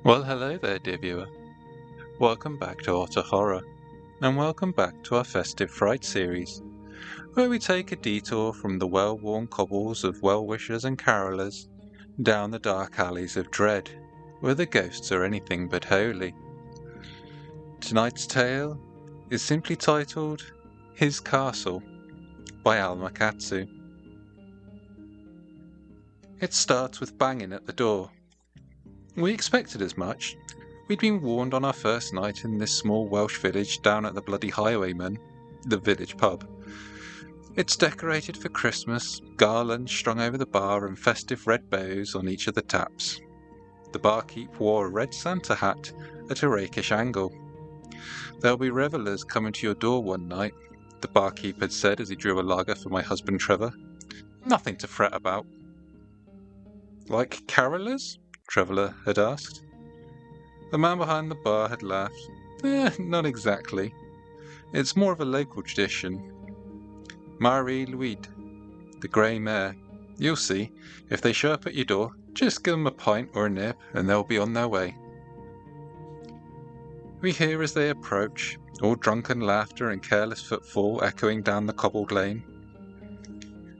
Well, hello there, dear viewer. Welcome back to Otter Horror, and welcome back to our Festive Frights series, where we take a detour from the well-worn cobbles of well-wishers and carolers down the dark alleys of dread, where the ghosts are anything but holy. Tonight's tale is simply titled His Castle by Alma Katsu. It starts with banging at the door. We expected as much. We'd been warned on our first night in this small Welsh village down at the Bloody Highwayman, the village pub. It's decorated for Christmas, garlands strung over the bar and festive red bows on each of the taps. The barkeep wore a red Santa hat at a rakish angle. There'll be revellers coming to your door one night, the barkeep had said as he drew a lager for my husband Trevor. Nothing to fret about. Like carolers? Trevor had asked. The man behind the bar had laughed. Not exactly. It's more of a local tradition. Marie-Louise, the grey mare. You'll see, if they show up at your door, just give them a pint or a nip and they'll be on their way. We hear as they approach, all drunken laughter and careless footfall echoing down the cobbled lane.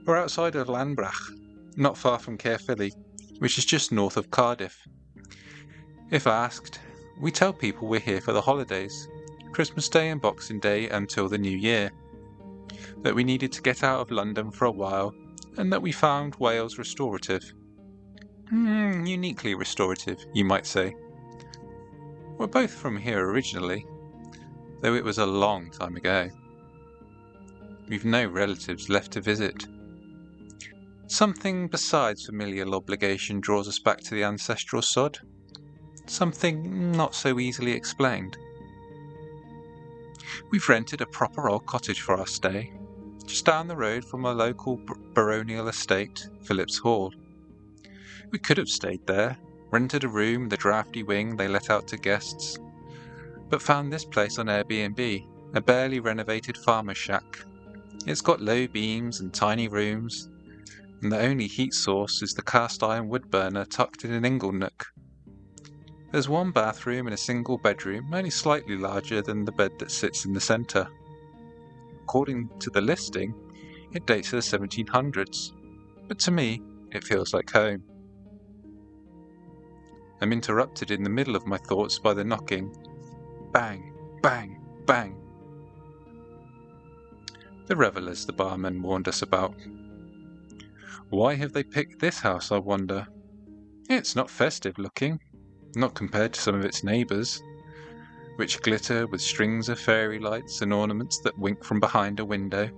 We're outside of Llanbrach, not far from Caerphilly, which is just north of Cardiff. If asked, we tell people we're here for the holidays, Christmas Day and Boxing Day until the New Year, that we needed to get out of London for a while, and that we found Wales restorative. Uniquely restorative, you might say. We're both from here originally, though it was a long time ago. We've no relatives left to visit. Something besides familial obligation draws us back to the ancestral sod. Something not so easily explained. We've rented a proper old cottage for our stay, just down the road from a local baronial estate, Phillips Hall. We could have stayed there, rented a room in the drafty wing they let out to guests, but found this place on Airbnb, a barely renovated farmer's shack. It's got low beams and tiny rooms, and the only heat source is the cast iron wood burner tucked in an ingle nook. There's one bathroom and a single bedroom, only slightly larger than the bed that sits in the centre. According to the listing, it dates to the 1700s, but to me, it feels like home. I'm interrupted in the middle of my thoughts by the knocking. Bang, bang, bang. The revellers the barman warned us about. Why have they picked this house, I wonder? It's not festive looking. Not compared to some of its neighbours, which glitter with strings of fairy lights and ornaments that wink from behind a window.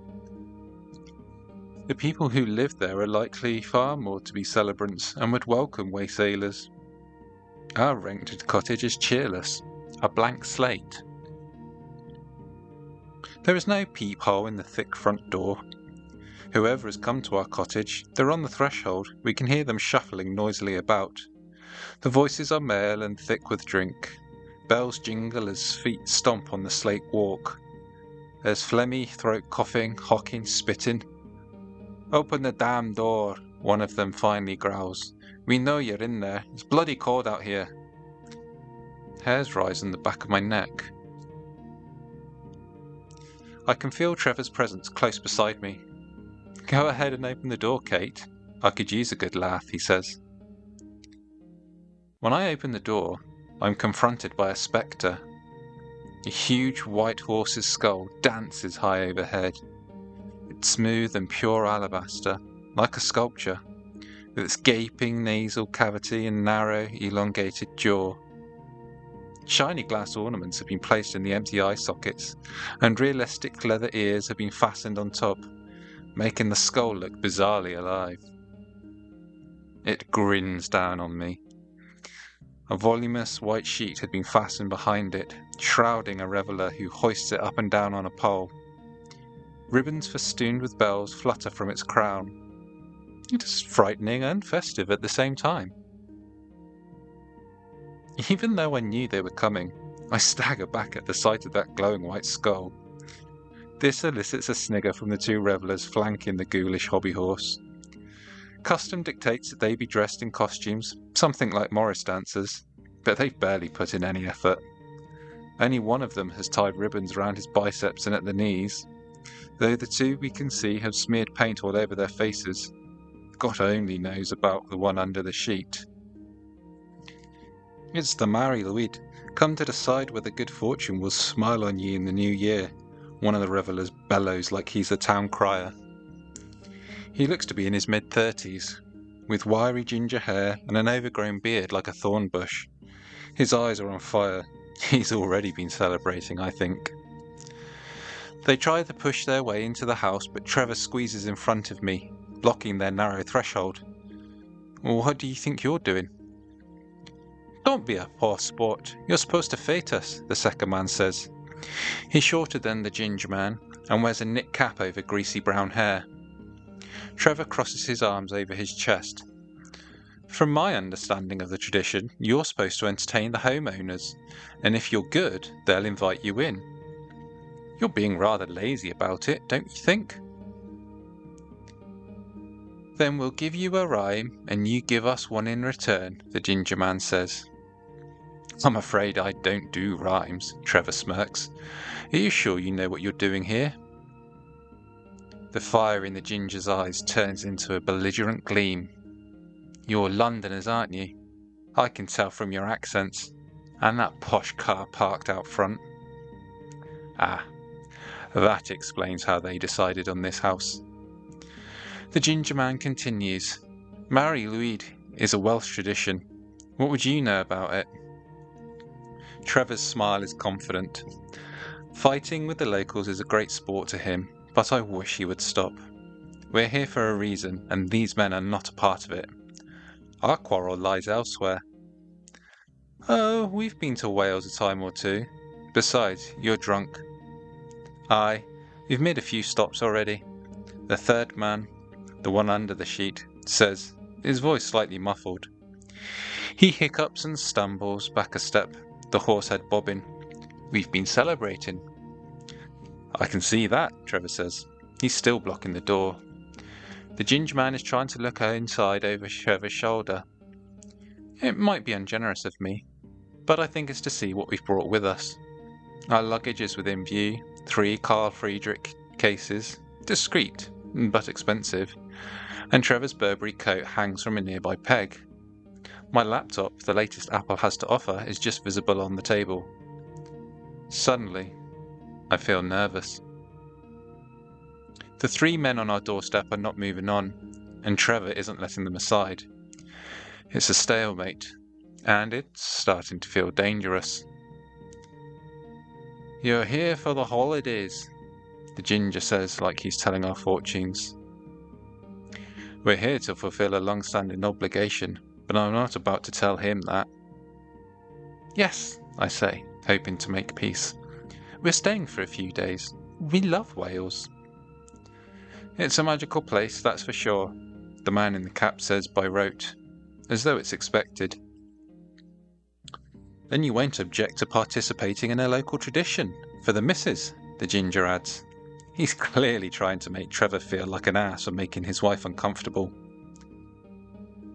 The people who live there are likely far more to be celebrants and would welcome waysailers. Our rented cottage is cheerless, a blank slate. There is no peephole in the thick front door. Whoever has come to our cottage, they're on the threshold. We can hear them shuffling noisily about. The voices are male and thick with drink. Bells jingle as feet stomp on the slate walk. There's phlegmy throat coughing, hocking, spitting. Open the damn door, one of them finally growls. We know you're in there. It's bloody cold out here. Hairs rise on the back of my neck. I can feel Trevor's presence close beside me. Go ahead and open the door, Kate. I could use a good laugh, he says. When I open the door, I'm confronted by a spectre. A huge white horse's skull dances high overhead. It's smooth and pure alabaster, like a sculpture, with its gaping nasal cavity and narrow, elongated jaw. Shiny glass ornaments have been placed in the empty eye sockets, and realistic leather ears have been fastened on top, making the skull look bizarrely alive. It grins down on me. A voluminous white sheet had been fastened behind it, shrouding a reveller who hoists it up and down on a pole. Ribbons festooned with bells flutter from its crown. It is frightening and festive at the same time. Even though I knew they were coming, I stagger back at the sight of that glowing white skull. This elicits a snigger from the two revellers flanking the ghoulish hobby horse. Custom dictates that they be dressed in costumes, something like Morris dancers. but they've barely put in any effort. Only one of them has tied ribbons around his biceps and at the knees, though the two we can see have smeared paint all over their faces. God only knows about the one under the sheet. It's the Mary Louise, come to decide whether good fortune will smile on ye in the new year, one of the revellers bellows like he's the town crier. He looks to be in his mid-30s, with wiry ginger hair and an overgrown beard like a thorn bush. His eyes are on fire. He's already been celebrating, I think. They try to push their way into the house, but Trevor squeezes in front of me, blocking their narrow threshold. What do you think you're doing? Don't be a poor sport. You're supposed to fate us, the second man says. He's shorter than the ginger man and wears a knit cap over greasy brown hair. Trevor crosses his arms over his chest. From my understanding of the tradition, you're supposed to entertain the homeowners, and if you're good, they'll invite you in. You're being rather lazy about it, don't you think? Then we'll give you a rhyme, and you give us one in return, the ginger man says. I'm afraid I don't do rhymes, Trevor smirks. Are you sure you know what you're doing here? The fire in the ginger's eyes turns into a belligerent gleam. You're Londoners, aren't you? I can tell from your accents. And that posh car parked out front. Ah, that explains how they decided on this house. The ginger man continues. Mary Louise is a Welsh tradition. What would you know about it? Trevor's smile is confident. Fighting with the locals is a great sport to him, but I wish he would stop. We're here for a reason, and these men are not a part of it. Our quarrel lies elsewhere. Oh, we've been to Wales a time or two. Besides, you're drunk. Aye, we've made a few stops already. The third man, the one under the sheet, says, his voice slightly muffled. He hiccups and stumbles back a step, the horsehead bobbing. We've been celebrating. I can see that, Trevor says. He's still blocking the door. The ginger man is trying to look inside over Trevor's shoulder. It might be ungenerous of me, but I think it's to see what we've brought with us. Our luggage is within view, 3 Carl Friedrich cases, discreet, but expensive, and Trevor's Burberry coat hangs from a nearby peg. My laptop, the latest Apple has to offer, is just visible on the table. Suddenly, I feel nervous. The 3 men on our doorstep are not moving on, and Trevor isn't letting them aside. It's a stalemate, and it's starting to feel dangerous. You're here for the holidays, the ginger says like he's telling our fortunes. We're here to fulfill a long-standing obligation, but I'm not about to tell him that. Yes, I say, hoping to make peace. We're staying for a few days. We love Wales. It's a magical place, that's for sure, the man in the cap says by rote, as though it's expected. Then you won't object to participating in a local tradition, for the missus, the ginger adds. He's clearly trying to make Trevor feel like an ass for making his wife uncomfortable.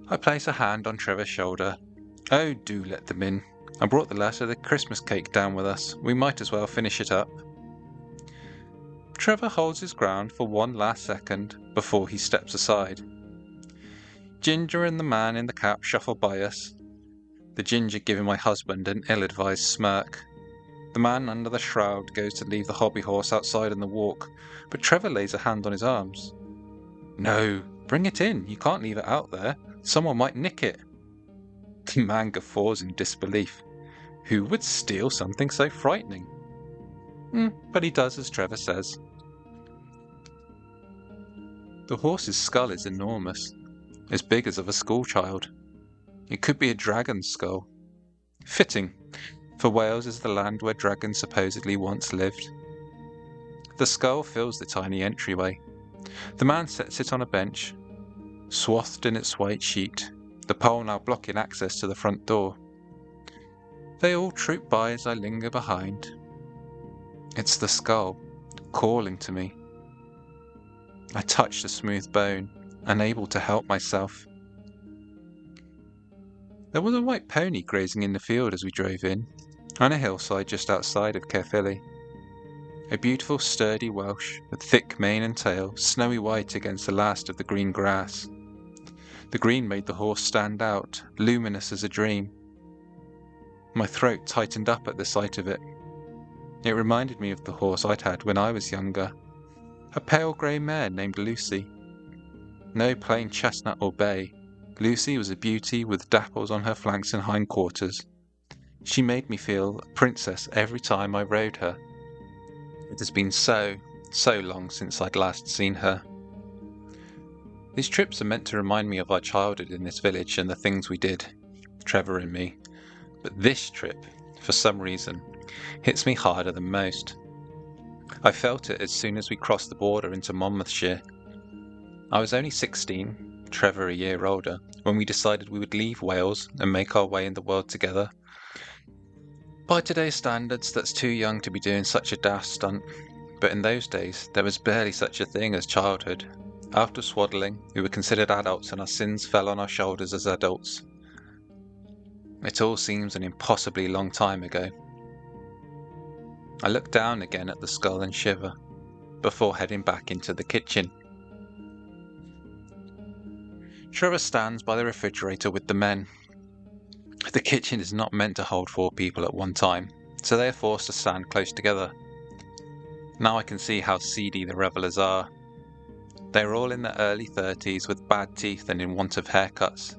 I place a hand on Trevor's shoulder. Oh, do let them in. I brought the last of the Christmas cake down with us. We might as well finish it up. Trevor holds his ground for one last second before he steps aside. Ginger and the man in the cap shuffle by us, the ginger giving my husband an ill-advised smirk. The man under the shroud goes to leave the hobby horse outside on the walk, but Trevor lays a hand on his arms. No, bring it in. You can't leave it out there. Someone might nick it. The man guffaws in disbelief. Who would steal something so frightening? But he does as Trevor says. The horse's skull is enormous, as big as of a schoolchild. It could be a dragon's skull. Fitting, for Wales is the land where dragons supposedly once lived. The skull fills the tiny entryway. The man sets it on a bench, swathed in its white sheet, the pole now blocking access to the front door. They all troop by as I linger behind. It's the skull, calling to me. I touch the smooth bone, unable to help myself. There was a white pony grazing in the field as we drove in, on a hillside just outside of Caerphilly. A beautiful, sturdy Welsh, with thick mane and tail, snowy white against the last of the green grass. The green made the horse stand out, luminous as a dream. My throat tightened up at the sight of it. It reminded me of the horse I'd had when I was younger, a pale grey mare named Lucy. No plain chestnut or bay. Lucy was a beauty with dapples on her flanks and hindquarters. She made me feel a princess every time I rode her. It has been so long since I'd last seen her. These trips are meant to remind me of our childhood in this village and the things we did, Trevor and me. But this trip, for some reason, hits me harder than most. I felt it as soon as we crossed the border into Monmouthshire. I was only 16, Trevor a year older, when we decided we would leave Wales and make our way in the world together. By today's standards, that's too young to be doing such a daft stunt, but in those days there was barely such a thing as childhood. After swaddling, we were considered adults and our sins fell on our shoulders as adults. It all seems an impossibly long time ago. I look down again at the skull and shiver, before heading back into the kitchen. Trevor stands by the refrigerator with the men. The kitchen is not meant to hold 4 people at one time, so they are forced to stand close together. Now I can see how seedy the revellers are. They are all in their early 30s with bad teeth and in want of haircuts.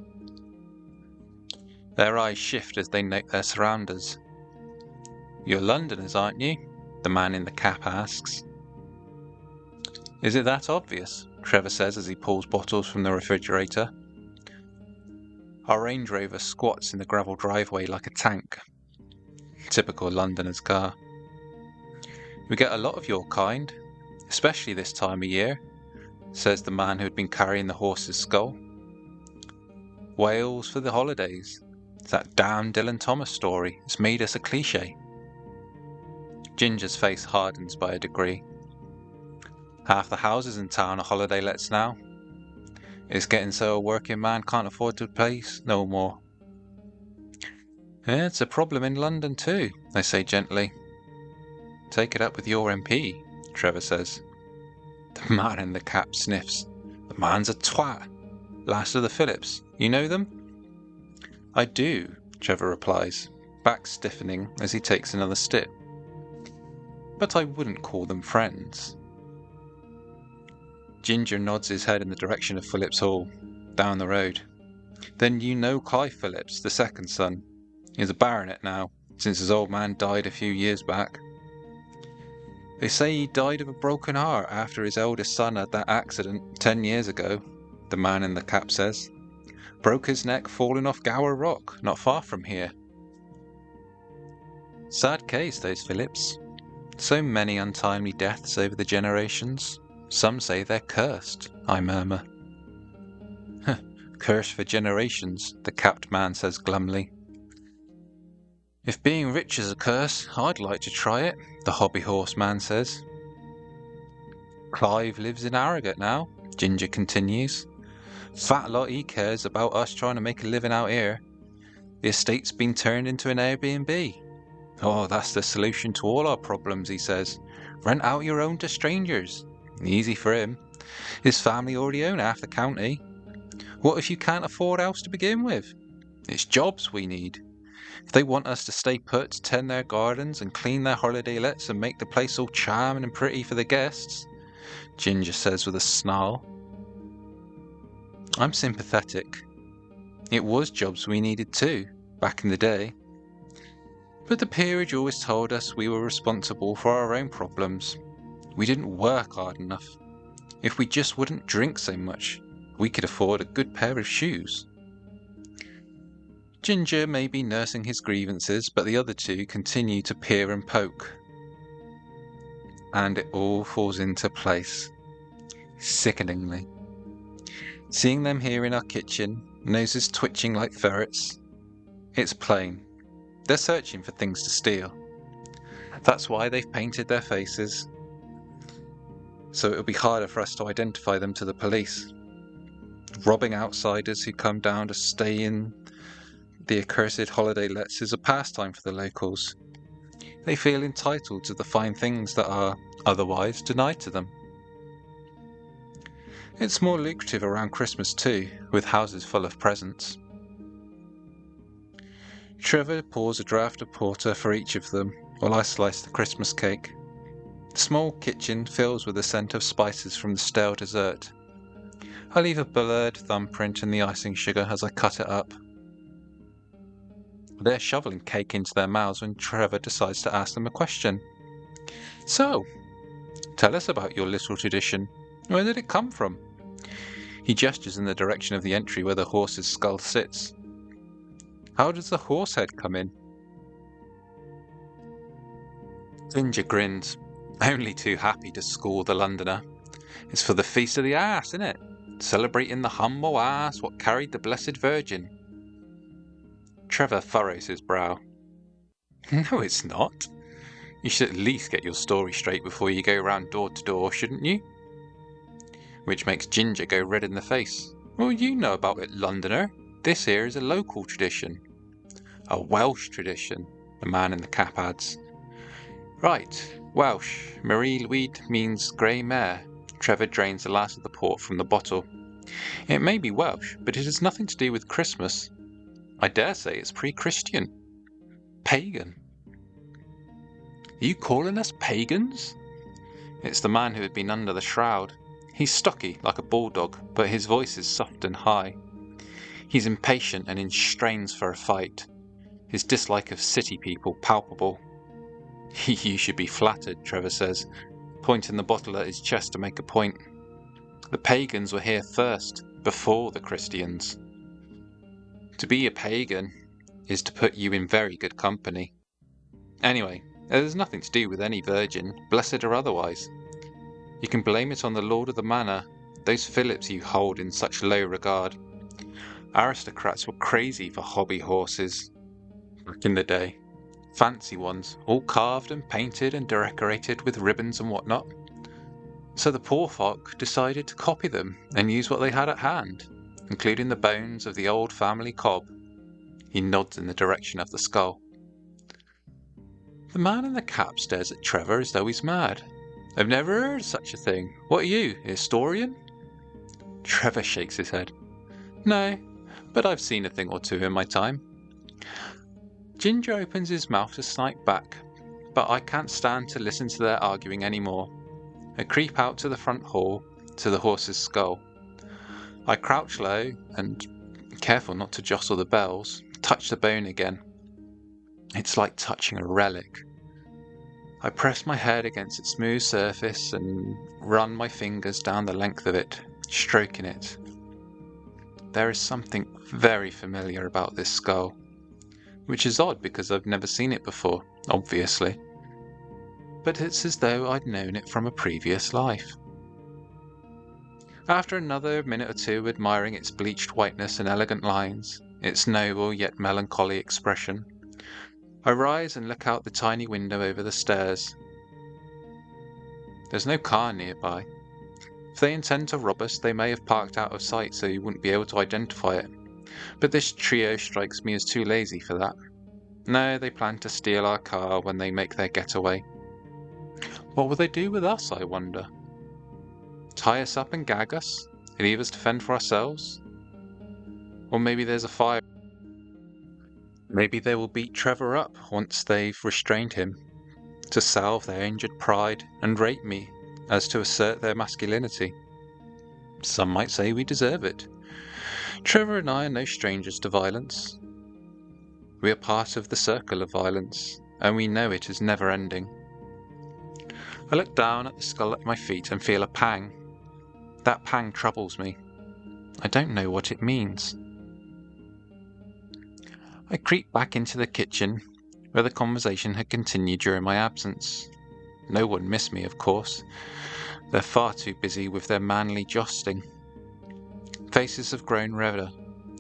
Their eyes shift as they note their surroundings. "You're Londoners, aren't you?" the man in the cap asks. "Is it that obvious?" Trevor says as he pulls bottles from the refrigerator. Our Range Rover squats in the gravel driveway like a tank. Typical Londoner's car. "We get a lot of your kind, especially this time of year," says the man who had been carrying the horse's skull. "Wales for the holidays. It's that damn Dylan Thomas story. It's made us a cliché." Ginger's face hardens by a degree. "Half the houses in town are holiday lets now. It's getting so a working man can't afford to pay no more." "Yeah, it's a problem in London too," I say gently. "Take it up with your MP," Trevor says. The man in the cap sniffs. "The man's a twat. Last of the Phillips. You know them?" "I do," Trevor replies, back stiffening as he takes another sip. "But I wouldn't call them friends." Ginger nods his head in the direction of Phillips Hall, down the road. "Then you know Clive Phillips, the second son. He's a baronet now, since his old man died a few years back." "They say he died of a broken heart after his eldest son had that accident 10 years ago," the man in the cap says. "Broke his neck falling off Gower Rock, not far from here." Sad case, those Phillips. So many untimely deaths over the generations. Some say they're cursed, I murmur. "Cursed for generations," the capped man says glumly. "If being rich is a curse, I'd like to try it," the hobby horse man says. "Clive lives in Harrogate now," Ginger continues. "Fat lot he cares about us trying to make a living out here. The estate's been turned into an Airbnb. Oh, that's the solution to all our problems, he says. Rent out your own to strangers. Easy for him. His family already own half the county. What if you can't afford a house to begin with? It's jobs we need. If they want us to stay put to tend their gardens and clean their holiday lets and make the place all charming and pretty for the guests," Ginger says with a snarl. I'm sympathetic. It was jobs we needed too, back in the day. But the peerage always told us we were responsible for our own problems. We didn't work hard enough. If we just wouldn't drink so much, we could afford a good pair of shoes. Ginger may be nursing his grievances, but the other two continue to peer and poke. And it all falls into place. Sickeningly. Seeing them here in our kitchen, noses twitching like ferrets, it's plain. They're searching for things to steal. That's why they've painted their faces, so it'll be harder for us to identify them to the police. Robbing outsiders who come down to stay in The accursed holiday lets is a pastime for the locals. They feel entitled to the fine things that are otherwise denied to them. It's more lucrative around Christmas too, with houses full of presents. Trevor pours a draught of porter for each of them, while I slice the Christmas cake. The small kitchen fills with the scent of spices from the stale dessert. I leave a blurred thumbprint in the icing sugar as I cut it up. They're shoveling cake into their mouths when Trevor decides to ask them a question. So, tell us about your little tradition. Where did it come from? He gestures in the direction of the entry where the horse's skull sits. How does the horse head come in? Ginger grins, only too happy to school the Londoner. It's for the Feast of the Ass, isn't it? Celebrating the humble ass what carried the Blessed Virgin. Trevor furrows his brow. No, it's not. You should at least get your story straight before you go round door to door, shouldn't you? Which makes Ginger go red in the face. Well, you know about it, Londoner. This here is a local tradition. A Welsh tradition, the man in the cap adds. Right, Welsh. Marie Weed means grey mare. Trevor drains the last of the port from the bottle. It may be Welsh, but it has nothing to do with Christmas. I dare say it's pre-Christian. Pagan. Are you calling us pagans? It's the man who had been under the shroud. He's stocky, like a bulldog, but his voice is soft and high. He's impatient and in strains for a fight. His dislike of city people palpable. You should be flattered, Trevor says, pointing the bottle at his chest to make a point. The pagans were here first, before the Christians. To be a pagan is to put you in very good company. Anyway, it has nothing to do with any virgin, blessed or otherwise. You can blame it on the lord of the manor, those Phillips you hold in such low regard. Aristocrats were crazy for hobby horses back in the day. Fancy ones, all carved and painted and decorated with ribbons and whatnot. So the poor folk decided to copy them and use what they had at hand, including the bones of the old family cob. He nods in the direction of the skull. The man in the cap stares at Trevor as though he's mad. I've never heard of such a thing. What are you, a historian? Trevor shakes his head. No, but I've seen a thing or two in my time. Ginger opens his mouth to snipe back, but I can't stand to listen to their arguing any more. I creep out to the front hall, to the horse's skull. I crouch low and, careful not to jostle the bells, touch the bone again. It's like touching a relic. I press my head against its smooth surface and run my fingers down the length of it, stroking it. There is something very familiar about this skull, which is odd because I've never seen it before, obviously. But it's as though I'd known it from a previous life. After another minute or two admiring its bleached whiteness and elegant lines, its noble yet melancholy expression, I rise and look out the tiny window over the stairs. There's no car nearby. If they intend to rob us, they may have parked out of sight so you wouldn't be able to identify it. But this trio strikes me as too lazy for that. No, they plan to steal our car when they make their getaway. What will they do with us, I wonder? Tie us up and gag us? Leave us to fend for ourselves? Or maybe there's a fire. Maybe they will beat Trevor up once they've restrained him, to salve their injured pride and rape me as to assert their masculinity. Some might say we deserve it. Trevor and I are no strangers to violence. We are part of the circle of violence, and we know it is never ending. I look down at the skull at my feet and feel a pang. That pang troubles me. I don't know what it means. I creep back into the kitchen, where the conversation had continued during my absence. No one missed me, of course. They're far too busy with their manly jousting. Faces have grown redder.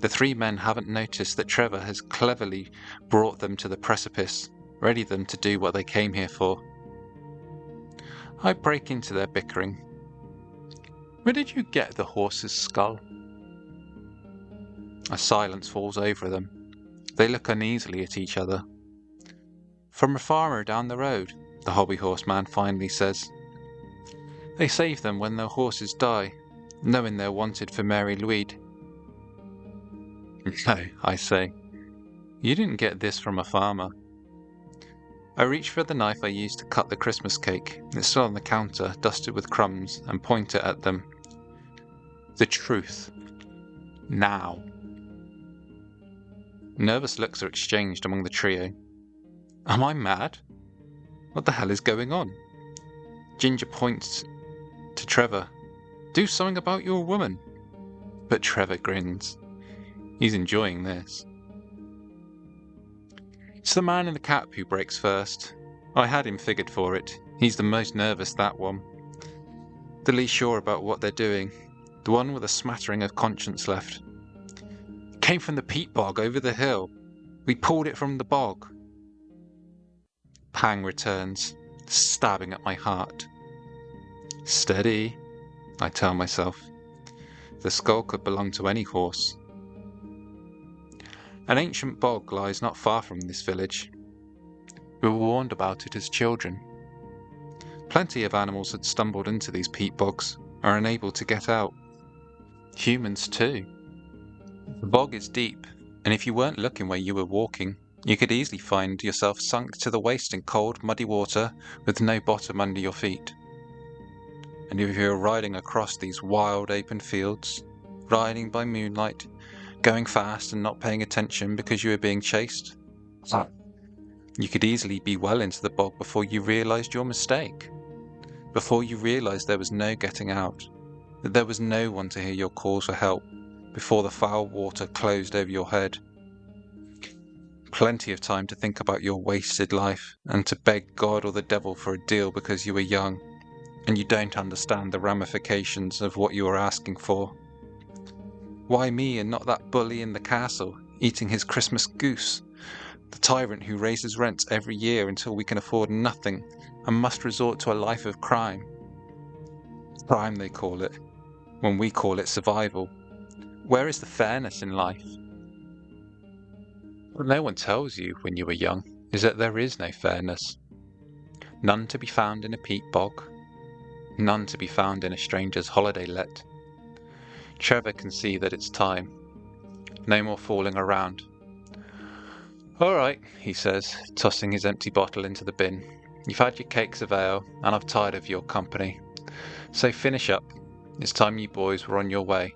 The three men haven't noticed that Trevor has cleverly brought them to the precipice, ready them to do what they came here for. I break into their bickering. Where did you get the horse's skull? A silence falls over them. They look uneasily at each other. From a farmer down the road, the hobby horse man finally says. They save them when their horses die, knowing they're wanted for Mary Louise. No, I say. You didn't get this from a farmer. I reach for the knife I used to cut the Christmas cake. It's still on the counter, dusted with crumbs, and point it at them. The truth. Now. Nervous looks are exchanged among the trio. Am I mad? What the hell is going on? Ginger points to Trevor. Do something about your woman. But Trevor grins. He's enjoying this. It's the man in the cap who breaks first. I had him figured for it. He's the most nervous, that one. The least sure about what they're doing. The one with a smattering of conscience left. It came from the peat bog over the hill. We pulled it from the bog. Pang returns, stabbing at my heart. Steady, I tell myself. The skull could belong to any horse. An ancient bog lies not far from this village. We were warned about it as children. Plenty of animals had stumbled into these peat bogs, are unable to get out. Humans too. The bog is deep, and if you weren't looking where you were walking, you could easily find yourself sunk to the waist in cold, muddy water with no bottom under your feet. And if you were riding across these wild, open fields, riding by moonlight, going fast and not paying attention because you were being chased, you could easily be well into the bog before you realised your mistake, before you realised there was no getting out, that there was no one to hear your calls for help, before the foul water closed over your head. Plenty of time to think about your wasted life and to beg God or the devil for a deal because you were young and you don't understand the ramifications of what you are asking for. Why me and not that bully in the castle, eating his Christmas goose? The tyrant who raises rents every year until we can afford nothing and must resort to a life of crime. Crime, they call it, when we call it survival. Where is the fairness in life? What no one tells you when you were young is that there is no fairness. None to be found in a peat bog. None to be found in a stranger's holiday let. Trevor can see that it's time. No more fooling around. All right, he says, tossing his empty bottle into the bin. You've had your cakes of ale, and I've tired of your company. So finish up. It's time you boys were on your way.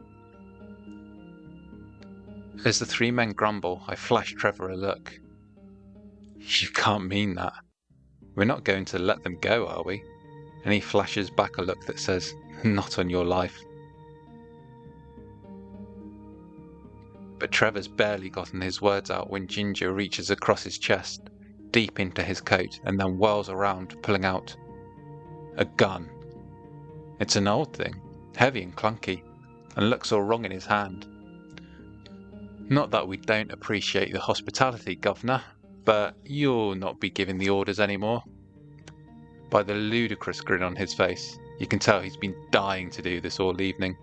As the three men grumble, I flash Trevor a look. You can't mean that. We're not going to let them go, are we? And he flashes back a look that says, not on your life. But Trevor's barely gotten his words out when Ginger reaches across his chest, deep into his coat, and then whirls around, pulling out a gun. It's an old thing, heavy and clunky, and looks all wrong in his hand. Not that we don't appreciate the hospitality, Governor, but you'll not be giving the orders anymore. By the ludicrous grin on his face, you can tell he's been dying to do this all evening.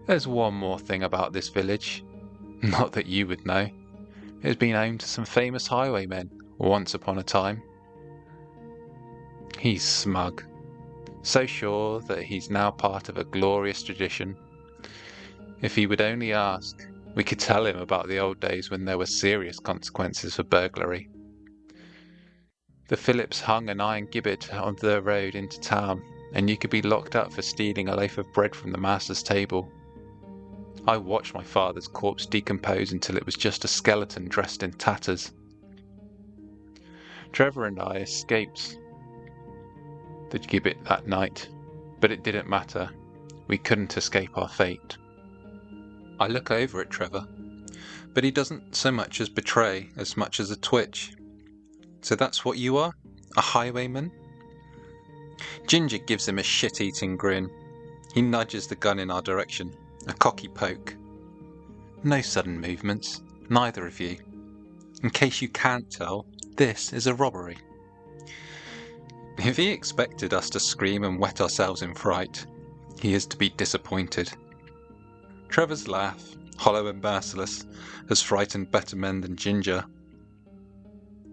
There's one more thing about this village. Not that you would know. It has been home to some famous highwaymen once upon a time. He's smug. So sure that he's now part of a glorious tradition. If he would only ask, we could tell him about the old days when there were serious consequences for burglary. The Phillips hung an iron gibbet on the road into town, and you could be locked up for stealing a loaf of bread from the master's table. I watched my father's corpse decompose until it was just a skeleton dressed in tatters. Trevor and I escaped the gibbet that night, but it didn't matter. We couldn't escape our fate. I look over at Trevor, but he doesn't so much as betray as much as a twitch. So that's what you are? A highwayman? Ginger gives him a shit-eating grin. He nudges the gun in our direction, a cocky poke. No sudden movements, neither of you. In case you can't tell, this is a robbery. If he expected us to scream and wet ourselves in fright, he is to be disappointed. Trevor's laugh, hollow and merciless, has frightened better men than Ginger.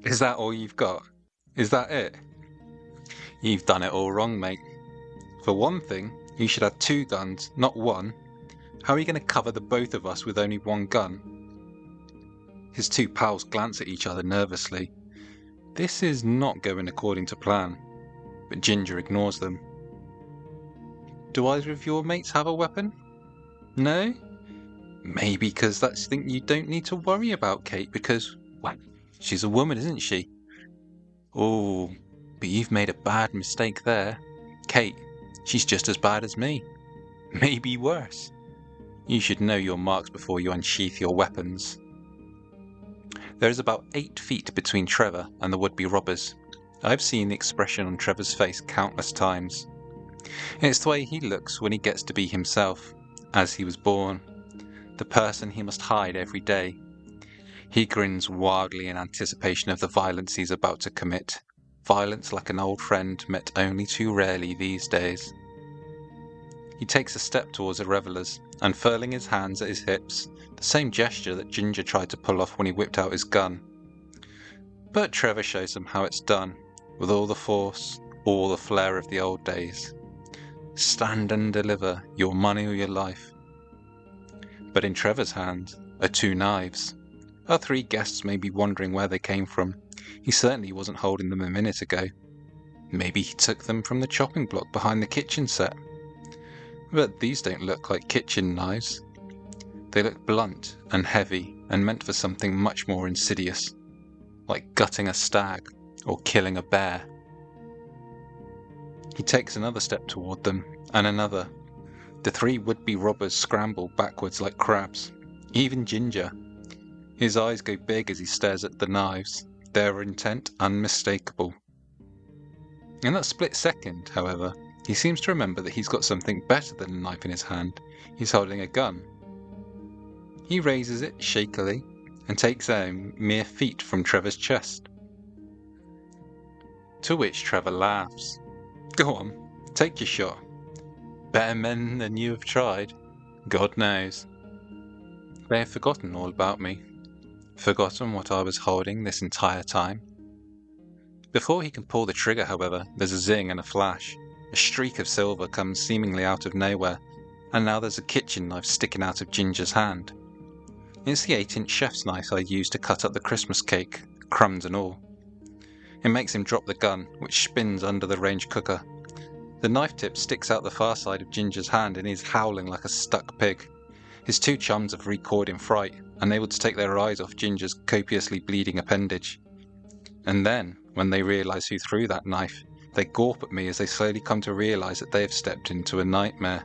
Is that all you've got? Is that it? You've done it all wrong, mate. For one thing, you should have 2 guns, not 1. How are you going to cover the both of us with only 1 gun? His 2 pals glance at each other nervously. This is not going according to plan, but Ginger ignores them. Do either of your mates have a weapon? No? Maybe because that's something you don't need to worry about, Kate, because, well, she's a woman, isn't she? Oh, but you've made a bad mistake there. Kate, she's just as bad as me. Maybe worse. You should know your marks before you unsheath your weapons. There is about 8 feet between Trevor and the would-be robbers. I've seen the expression on Trevor's face countless times. It's the way he looks when he gets to be himself, as he was born, the person he must hide every day. He grins wildly in anticipation of the violence he's about to commit. Violence like an old friend met only too rarely these days. He takes a step towards the revellers, unfurling his hands at his hips, the same gesture that Ginger tried to pull off when he whipped out his gun. But Trevor shows them how it's done, with all the force, all the flair of the old days. Stand and deliver, your money or your life. But in Trevor's hand are 2 knives. Our 3 guests may be wondering where they came from. He certainly wasn't holding them a minute ago. Maybe he took them from the chopping block behind the kitchen set. But these don't look like kitchen knives. They look blunt and heavy and meant for something much more insidious, like gutting a stag or killing a bear. He takes another step toward them, and another. The 3 would-be robbers scramble backwards like crabs. Even Ginger. His eyes go big as he stares at the knives, their intent unmistakable. In that split second, however, he seems to remember that he's got something better than a knife in his hand. He's holding a gun. He raises it shakily and takes aim mere feet from Trevor's chest. To which Trevor laughs. Go on, take your shot. Better men than you have tried, God knows. They have forgotten all about me. Forgotten what I was holding this entire time. Before he can pull the trigger, however, there's a zing and a flash. A streak of silver comes seemingly out of nowhere, and now there's a kitchen knife sticking out of Ginger's hand. It's the 8-inch chef's knife I used to cut up the Christmas cake, crumbs and all. It makes him drop the gun, which spins under the range cooker. The knife tip sticks out the far side of Ginger's hand and he's howling like a stuck pig. His 2 chums have recoiled in fright, unable to take their eyes off Ginger's copiously bleeding appendage. And then, when they realise who threw that knife, they gawp at me as they slowly come to realise that they have stepped into a nightmare.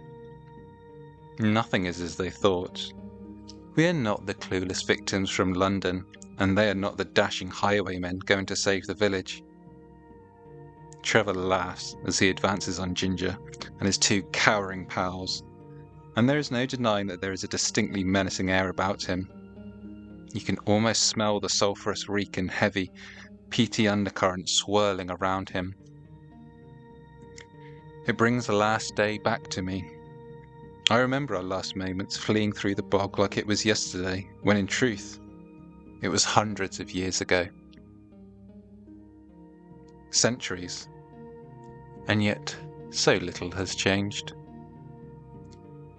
Nothing is as they thought. We are not the clueless victims from London, and they are not the dashing highwaymen going to save the village. Trevor laughs as he advances on Ginger and his 2 cowering pals, and there is no denying that there is a distinctly menacing air about him. You can almost smell the sulphurous reek and heavy, peaty undercurrent swirling around him. It brings the last day back to me. I remember our last moments fleeing through the bog like it was yesterday, when in truth, it was hundreds of years ago. Centuries. And yet, so little has changed.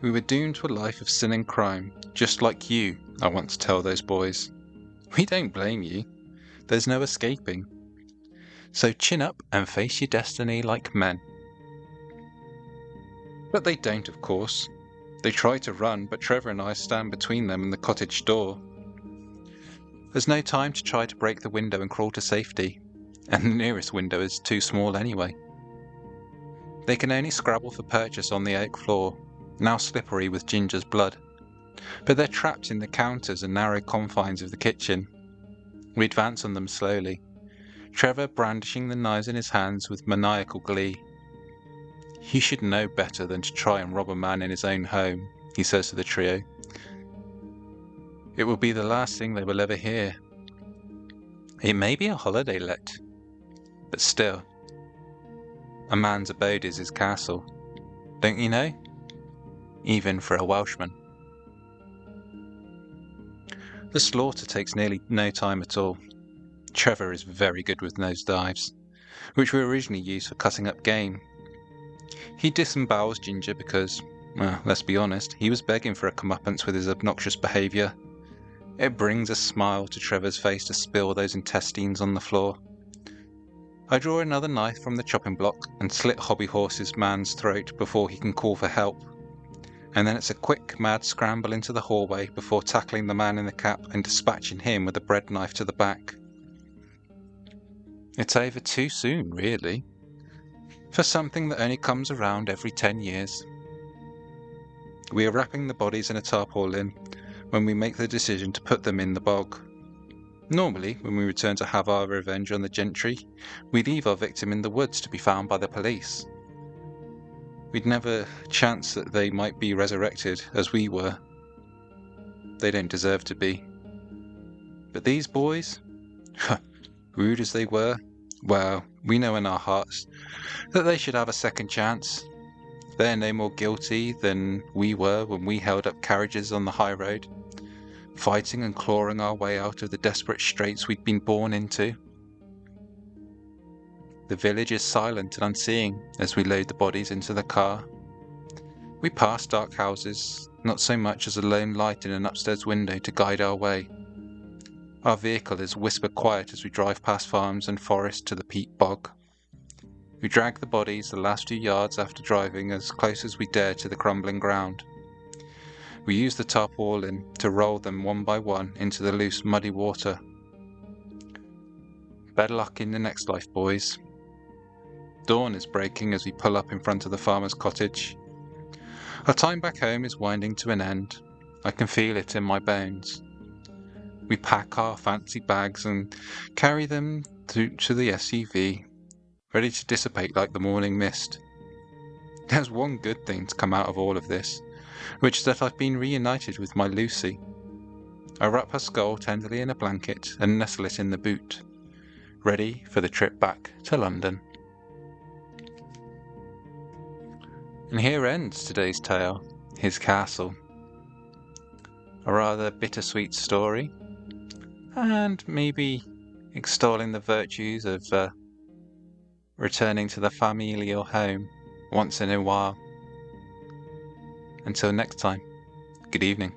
We were doomed to a life of sin and crime, just like you, I want to tell those boys. We don't blame you. There's no escaping. So chin up and face your destiny like men. But they don't, of course. They try to run, but Trevor and I stand between them and the cottage door. There's no time to try to break the window and crawl to safety, and the nearest window is too small anyway. They can only scrabble for purchase on the oak floor, now slippery with Ginger's blood, but they're trapped in the counters and narrow confines of the kitchen. We advance on them slowly, Trevor brandishing the knives in his hands with maniacal glee. You should know better than to try and rob a man in his own home, he says to the trio. It will be the last thing they will ever hear. It may be a holiday let, but still, a man's abode is his castle, don't you know? Even for a Welshman. The slaughter takes nearly no time at all. Trevor is very good with nosedives, which were originally used for cutting up game. He disembowels Ginger because, well, let's be honest, he was begging for a comeuppance with his obnoxious behaviour. It brings a smile to Trevor's face to spill those intestines on the floor. I draw another knife from the chopping block and slit Hobby Horse's man's throat before he can call for help. And then it's a quick, mad scramble into the hallway before tackling the man in the cap and dispatching him with a bread knife to the back. It's over too soon, really, for something that only comes around every 10 years. We are wrapping the bodies in a tarpaulin when we make the decision to put them in the bog. Normally, when we return to have our revenge on the gentry, we leave our victim in the woods to be found by the police. We'd never chance that they might be resurrected as we were. They don't deserve to be. But these boys, rude as they were, well, we know in our hearts that they should have a second chance. They're no more guilty than we were when we held up carriages on the high road, fighting and clawing our way out of the desperate straits we'd been born into. The village is silent and unseeing as we load the bodies into the car. We pass dark houses, not so much as a lone light in an upstairs window to guide our way. Our vehicle is whisper quiet as we drive past farms and forest to the peat bog. We drag the bodies the last few yards after driving as close as we dare to the crumbling ground. We use the tarpaulin to roll them one by one into the loose, muddy water. Better luck in the next life, boys. Dawn is breaking as we pull up in front of the farmer's cottage. Our time back home is winding to an end. I can feel it in my bones. We pack our fancy bags and carry them to the SUV, ready to dissipate like the morning mist. There's one good thing to come out of all of this, which is that I've been reunited with my Lucy. I wrap her skull tenderly in a blanket and nestle it in the boot, ready for the trip back to London. And here ends today's tale, His Castle. A rather bittersweet story, and maybe extolling the virtues of returning to the familial home once in a while. Until next time, good evening.